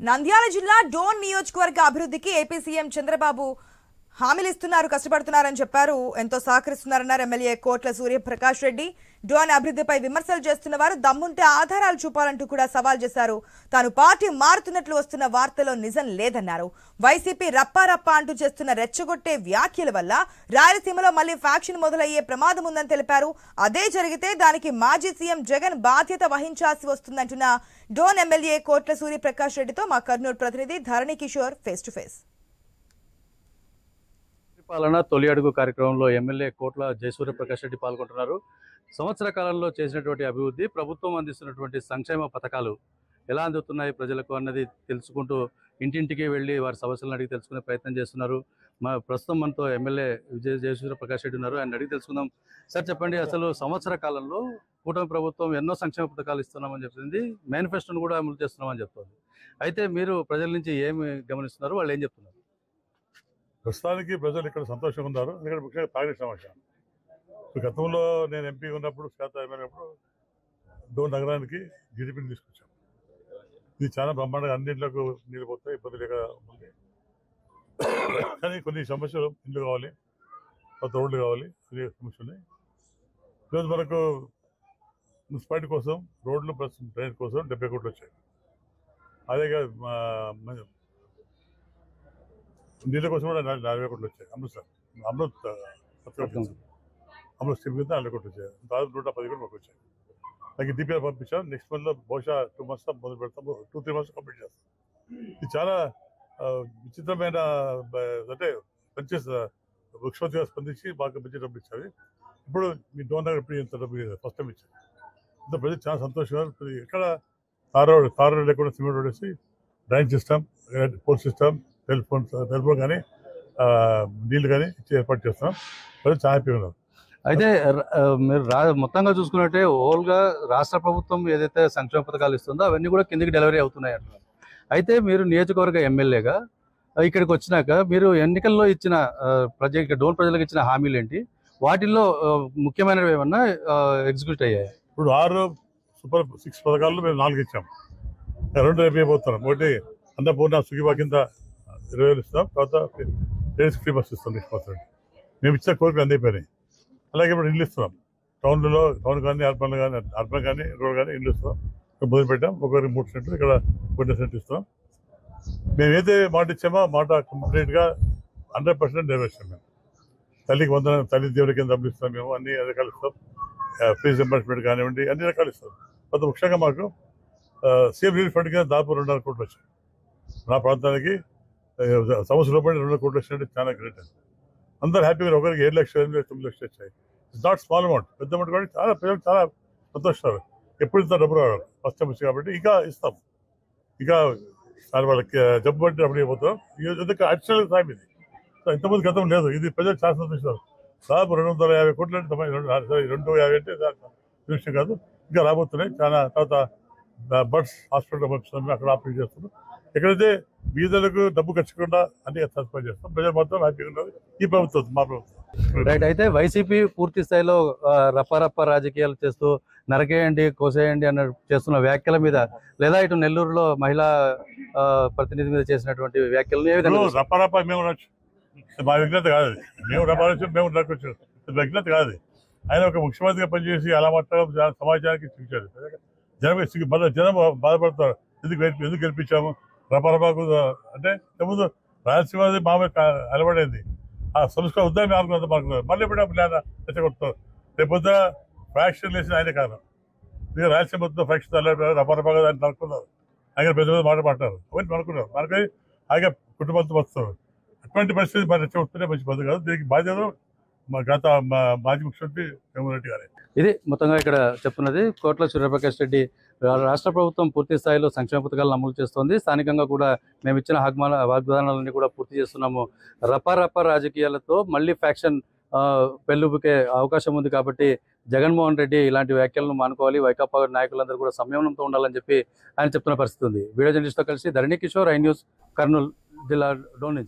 నంద్యాల జిల్లా డోన్ నియోజకవర్గ అభివృద్ధికి ఏపీ సీఎం చంద్రబాబు హామీలు ఇస్తున్నారు, కష్టపడుతున్నారని చెప్పారు. ఎంతో సహకరిస్తున్నారన్నారు ఎమ్మెల్యే కోట్ల సూర్యప్రకాష్ రెడ్డి. డోన్ అభివృద్ధిపై విమర్శలు చేస్తున్న వారు దమ్ముంటే ఆధారాలు చూపాలంటూ కూడా సవాల్ చేశారు. తాను పార్టీ మారుతున్నట్లు వస్తున్న వార్తలో నిజం లేదన్నారు. వైసీపీ రప్పారప్ప అంటూ చేస్తున్న రెచ్చగొట్టే వ్యాఖ్యల వల్ల రాయలసీమలో మళ్లీ ఫ్యాక్షన్ మొదలయ్యే ప్రమాదం ఉందని తెలిపారు. అదే జరిగితే దానికి మాజీ సీఎం జగన్ బాధ్యత వహించాల్సి వస్తుందంటున్న డోన్ ఎమ్మెల్యే కోట్ల సూర్యప్రకాష్ రెడ్డితో మా కర్నూలు ప్రతినిధి ధరణి కిషోర్ ఫేస్ టు ఫేస్. పాలన తొలి అడుగు కార్యక్రమంలో ఎమ్మెల్యే కోట్ల సూర్యప్రకాష్ రెడ్డి పాల్గొంటున్నారు. సంవత్సర కాలంలో చేసినటువంటి అభివృద్ధి, ప్రభుత్వం అందిస్తున్నటువంటి సంక్షేమ పథకాలు ఎలా అందుతున్నాయి ప్రజలకు అన్నది తెలుసుకుంటూ ఇంటింటికి వెళ్ళి వారి సమస్యలను అడిగి తెలుసుకునే ప్రయత్నం చేస్తున్నారు. ప్రస్తుతం మనతో ఎమ్మెల్యే సూర్యప్రకాష్ రెడ్డి ఉన్నారు. ఆయన అడిగి తెలుసుకుందాం. సార్ చెప్పండి, అసలు సంవత్సర కాలంలో కూటమి ప్రభుత్వం ఎన్నో సంక్షేమ పథకాలు ఇస్తున్నామని చెప్తుంది, మేనిఫెస్టోను కూడా అమలు చేస్తున్నామని చెప్తుంది. అయితే మీరు ప్రజల నుంచి ఏమి గమనిస్తున్నారు, వాళ్ళు ఏం చెప్తున్నారు? ప్రస్తుతానికి ప్రజలు ఇక్కడ సంతోషంగా ఉన్నారు. ఎందుకంటే ముఖ్యంగా తాగిన సమస్య. గతంలో నేను ఎంపీ ఉన్నప్పుడు, శాత ఎమ్మెల్యేప్పుడు డోన్ నగరానికి జీడిపిని తీసుకొచ్చాం. ఇది చాలా బ్రహ్మాండంగా అన్నింటిలోకి నీళ్ళు పోతాయి, ఇబ్బంది లేక ఉంది. కానీ కొన్ని సమస్యలు, ఇల్లు కావాలి, కొత్త రోడ్లు కావాలి, అనే సమస్యలు ఉన్నాయి. ఈరోజు మనకు మున్సిపాలిటీ కోసం రోడ్లు ప్లస్ డ్రైన్ కోసం 70 కోట్లు వచ్చాయి. అదేగా నీళ్ళ కోసం కూడా 40 కోట్లు వచ్చాయి. అమృత్ స్కీమ్ కింద 40 కోట్లు వచ్చాయి. దాదాపు 110 కోట్లు మాకు వచ్చాయి. నాకు డిపిఆర్ పంపించాను. నెక్స్ట్ మంత్లో బహుశా 2 months మొదలు పెడతాము, 2-3 months కంప్లీట్ చేస్తాం. ఇది చాలా విచిత్రమైన, అంటే మంచి ముఖ్యమంత్రిగా స్పందించి బాగా మంచి డబ్బులు ఇచ్చారు. ఇప్పుడు మీ డోన్ దగ్గర ఎప్పుడు ఇంత డబ్బులు ఫస్ట్ టైం ఇచ్చారు. ఇంత ప్రజలు చాలా సంతోషంగా. ఎక్కడ తార్ రోడ్ లేకుండా సిమెంట్ రోడ్ వేసి drain system, pole system, telephone కానీ నీళ్ళు కానీ ఇచ్చి ఏర్పాటు చేస్తున్నాం. ప్రజలు చాలా హ్యాపీగా ఉన్నారు. అయితే మీరు మొత్తంగా చూసుకున్నట్టే ఓల్గా రాష్ట్ర ప్రభుత్వం ఏదైతే సంక్షేమ పథకాలు ఇస్తుందో అవన్నీ కూడా కిందికి డెలివరీ అవుతున్నాయి అంటున్నారు. అయితే మీరు నియోజకవర్గ ఎమ్మెల్యేగా ఇక్కడికి వచ్చినాక మీరు ఎన్నికల్లో ఇచ్చిన డోన్ ప్రజలకు ఇచ్చిన హామీలు ఏంటి, వాటిల్లో ముఖ్యమైనవి ఏమన్నా ఎగ్జిక్యూట్ అయ్యాయి? ఇప్పుడు 6 సూపర్ 6 పథకాల్లో మేము 4 ఇచ్చాం. 2 రేపు అయిపోతున్నాం. ఒకటి అన్నపూర్ణ సుఖీబా కింద 20,000 ఇస్తాం. తర్వాత లేడీస్ ఫ్రీ బస్ ఇస్తాం. నెక్స్ట్ మేము ఇచ్చిన కోరికలు అందిపోయినాయి. అలాగే ఇప్పుడు ఇల్లు ఇస్తున్నాం. టౌన్ కానీ అర్బన్ కానీ రోడ్ కానీ ఇల్లు ఇస్తున్నాం. మొదలుపెట్టాం. ఒకరికి 3 సెంట్లు, ఇక్కడ 2 సెంట్లు ఇస్తున్నాం. మేమైతే మాట ఇచ్చామో మాట కంప్లీట్గా 100% నెరవేర్చాం. మేము తల్లికి వందనం, తల్లి దేవుడి కింద డబ్బులు ఇస్తాం. మేము అన్ని రకాలు ఇస్తాం. ఫీజు రింబర్స్మెంట్ కానివ్వండి, అన్ని రకాలు ఇస్తాం. కొంత ముఖ్యంగా మాకు సీఎం రిలీఫ్ ఫండ్ కింద దాదాపు 2.5 కోట్లు వచ్చాయి. నా ప్రాంతానికి సంవత్సరం పడి 2 కోట్లు వచ్చినట్టు చాలా గ్రేట్. అందరూ హ్యాపీగా. ఒకరికి 7 లక్షలు, 8 లక్షలు, 9 లక్షలు వచ్చాయి. ఇట్స్ నాట్ స్మాల్ అమౌంట్, పెద్ద అమౌంట్. కాబట్టి చాలా ప్రజలు చాలా సంతోషిస్తారు. ఎప్పుడు ఇంత డబ్బులు రావాలి, ఫస్ట్ టైం వచ్చి కాబట్టి ఇంకా ఇస్తాం. ఇంకా వాళ్ళకి జబ్బు పట్టి అప్పుడు అయిపోతాం. ఎందుకంటే అడిషనల్ సాయం ఇది. సో ఇంతమంది గతం లేదు. ఇది ప్రజలు చాలా సంతోషిస్తారు. దాదాపు 250 కోట్లు అంటే 250 అంటే విషయం కాదు. ఇంకా రాబోతున్నాయి చాలా. తర్వాత బర్డ్స్ హాస్పిటల్ పంపిస్తున్నాం, అక్కడ ఆపరేట్ చేస్తున్నాం. ఎక్కడైతే బీదలకు డబ్బు ఖర్చుకుండా అన్ని సదుపాయం చేస్తాం. ప్రజలు మాత్రం హ్యాపీగా ఉన్నారు. ఈ ప్రభుత్వం, మా ప్రభుత్వం. రైట్. అయితే వైసీపీ పూర్తి స్థాయిలో రప్పారప్ప రాజకీయాలు చేస్తూ నరకేయండి, కోసేయండి అన్న చేస్తున్న వ్యాఖ్యల మీద, లేదా ఇటు నెల్లూరులో మహిళా ప్రతినిధి మీద చేసినటువంటి వ్యాఖ్యలను ఏ విధంగా? రప్పారప్ప మేము మా విజ్ఞత కాదు. మేము రప్పారచ్చు, మేము నరకొచ్చు విజ్ఞత కాదు. ఆయన ఒక ముఖ్యమంత్రిగా పనిచేసి అలా మాట్లాడడం సమాజానికి చూపించాడు. జనం బాధపడతారు. ఎందుకు గెలిపించాము రపారపాకు అంటే ముందు రాయలసీమ మామూలు అలవాడైంది. ఆ సంస్కృతి ఉద్యమం అనుకున్నంత మానుకున్నారు. మళ్ళీ ఎప్పుడు లేదా రెచ్చగొడతారు. రేపొద్దున ఫ్యాక్షన్ వేసిన ఆయనే కారణం. ఇక రాయలసీమ మొత్తం ఫ్యాక్షన్ అలవాడు రపారపాగా దాన్ని అనుకున్నారు. ఆయన పెద్ద పెద్ద మాట మాట్లాడారు. అవన్నీ అనుకున్నారు. మనకి ఆయన కుటుంబంతో వస్తారు. అటువంటి పరిస్థితి మరి రెచ్చగొడుతుంటే మంచి పద్ధతి కాదు. దీనికి బాధ్యత మాజీ ముఖ్యమంత్రి జగన్మోహన్ రెడ్డి గారే. ఇది మొత్తంగా ఇక్కడ చెప్తున్నది కోట్ల సూర్యప్రకాష్ రెడ్డి. రాష్ట్ర ప్రభుత్వం పూర్తి స్థాయిలో సంక్షేమ పథకాలను అమలు చేస్తోంది. స్థానికంగా కూడా మేము ఇచ్చిన వాగ్దానాలన్నీ కూడా పూర్తి చేస్తున్నాము. రపారప్ప రాజకీయాలతో మళ్ళీ ఫ్యాక్షన్ పెళ్ళుబుకే అవకాశం ఉంది. కాబట్టి జగన్మోహన్ రెడ్డి ఇలాంటి వ్యాఖ్యలను మానుకోవాలి. వైకాపా నాయకులందరూ కూడా సంయమనంతో ఉండాలని చెప్పి ఆయన చెప్తున్న పరిస్థితి ఉంది. వీడియో జర్నలిస్ట్తో కలిసి ధరణి కిషోర్, ఐ న్యూస్, కర్నూలు జిల్లా డోన్ నుంచి.